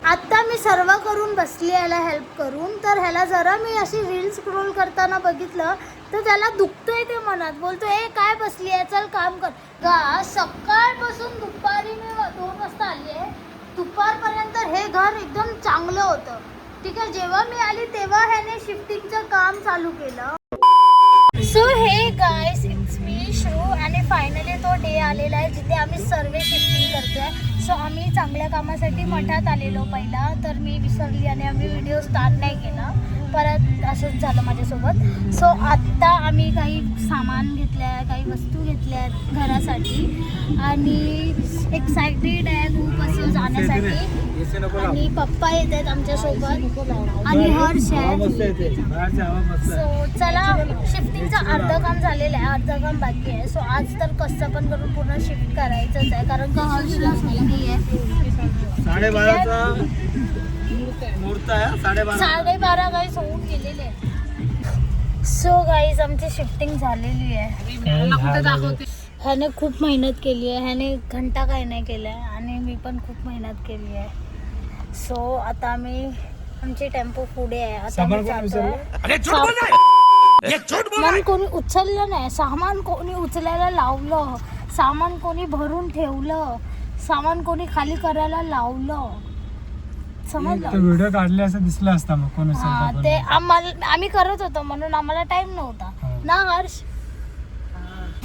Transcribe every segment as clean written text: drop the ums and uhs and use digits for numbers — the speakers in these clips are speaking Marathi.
आत्ता मी सर्व करून बसली याला हेल्प करून, तर ह्याला जरा मी अशी रील स्क्रोल करताना बघितलं तर त्याला दुखतंय ते मनात. बोलतो ए काय बसली आहे, चल काम कर. सकाळपासून दुपारी मी 2 वाजता आली आहे, दुपारपर्यंत हे घर एकदम चांगलं होतं. ठीक आहे, जेव्हा मी आली तेव्हा ह्याने शिफ्टिंगचं काम चालू केलं. So hey guys, it's me श्रू आणि फायनली तो डे आलेला आहे जिथे आम्ही सर्व शिफ्टिंग करतोय. सो आम्ही चांगल्या कामासाठी मठात आलेलो पहिला, तर मी विसरली आणि आम्ही व्हिडिओ स्टार्ट नाही केला. परत असंच झालं माझ्यासोबत. सो आत्ता आम्ही काही सामान घेतलं आहे, काही वस्तू घेतल्या आहेत घरासाठी आणि एक्सायटेड आहे खूप असं जाण्यासाठी. आणि पप्पा येत आहेत आमच्यासोबत आणि हर्ष आहे. सो चला, शिफ्टिंगचं अर्धं काम झालेलं आहे, अर्धं काम बाकी आहे. सो आज तर कसं पण करून पूर्ण शिफ्ट करायचंच आहे, कारण का हर्षला सुट्टी आहे. 12:30 मुहूर्त आहे. 12:30 गाईस होऊन गेलेले आहे. सो गाईज आमची शिफ्टिंग झालेली आहे. ह्याने खूप मेहनत केली आहे, ह्याने घंटा काही नाही केला आहे आणि मी पण खूप मेहनत केली आहे. सो आता आम्ही, आमची टेम्पो पुढे आहे. आता सामान कोणी उचललं नाही, सामान कोणी उचलायला लावलं, सामान कोणी भरून ठेवलं, सामान कोणी खाली करायला लावलं. समजलं? व्हिडिओ काढले असं दिसलं असता मग कोण ते आम्ही करत होतो म्हणून आम्हाला टाइम नव्हता ना हर्ष.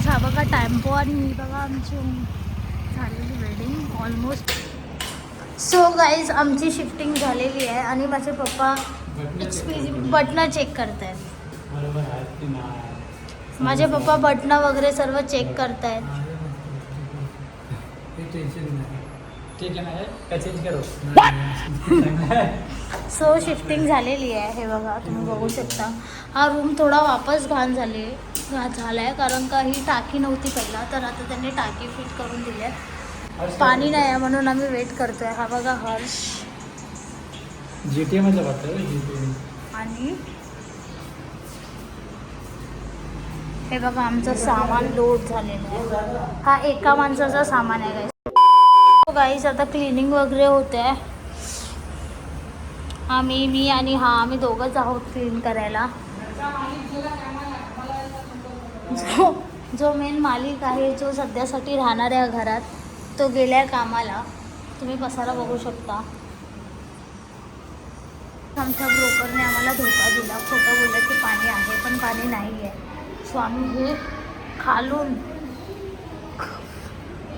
हा बघा टेम्पो आणि ही बघा आमची झालेली वेडिंग ऑलमोस्ट. सो गाईज आमची शिफ्टिंग झालेली आहे आणि माझे पप्पा बटणं चेक करत आहेत. माझे पप्पा बटणं वगैरे सर्व चेक करत आहेत. सो शिफ्टिंग झालेली आहे. हे बघा तुम्ही बघू शकता. हा रूम थोडा वापस घाण झालाय कारण का ही टाकी नव्हती पहिला, तर आता त्यांनी टाकी फिट करून दिली आहे. पाणी नाही आहे म्हणून आम्ही वेट करतोय. हा बघा हर्ष आणि हे बघा आमचं सामान लोड झालेलं आहे. हा एका माणसाचा सामान आहे गाईस. आता क्लिनिंग वगैरे होते आहे. मी आणि आम्ही दोघंच आहोत क्लीन करायला. जो मेन मालिक आहे, जो सध्यासाठी राहणार आहे घरात, तो गेलाय कामाला. तुम्ही पसारा बघू शकता. आमच्या ब्रोकरने आम्हाला धोका दिला, खोटं बोललं की पाणी आहे पण पाणी नाही आहे. सो आम्ही हे खालून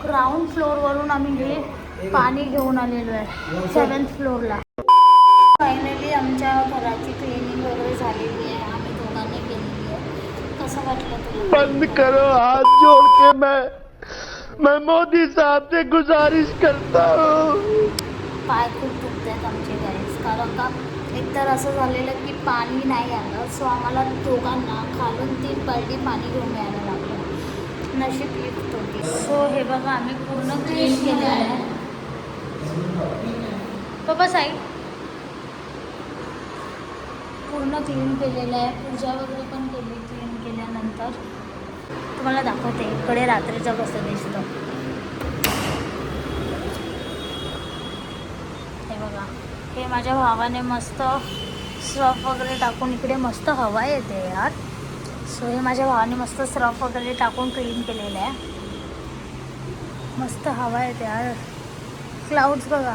ग्राउंड फ्लोअरवरून आम्ही हे पाणी घेऊन आलेलो आहे 7th फ्लोअरला. फायनली आमच्या घराची क्लिनिंग वगैरे झालेली आहे, आम्ही दोघांनी केलेली आहे. कसं वाटलं तुला? बंद करो हाथ जोड़ के मैं मोदी साहब से गुजारिश करता हूँ. पाय खूप दुखत आहेत आमचे गाईस, कारण का एकतर असं झालेलं की पाणी नाही आलं. सो आम्हाला दोघांना खालून 3 बालडी पाणी घेऊन यायला लागलं. नशीब लिफ्ट होती. सो हे बघा आम्ही पूर्ण क्लीन केलेलं आहे. पप्पा साईड पूर्ण क्लीन केलेलं आहे. पूजा वगैरे पण केली. क्लीन केल्यानंतर तुम्हाला दाखवते इकडे रात्रीचं कसं दिसतं. हे बघा, हे माझ्या भावाने मस्त सर्फ वगैरे टाकून, इकडे मस्त हवा येते यार. सो हे माझ्या भावाने मस्त सर्फ वगैरे टाकून क्लीन केलेलं आहे. मस्त हवा येते यार. क्लाउड्स बघा.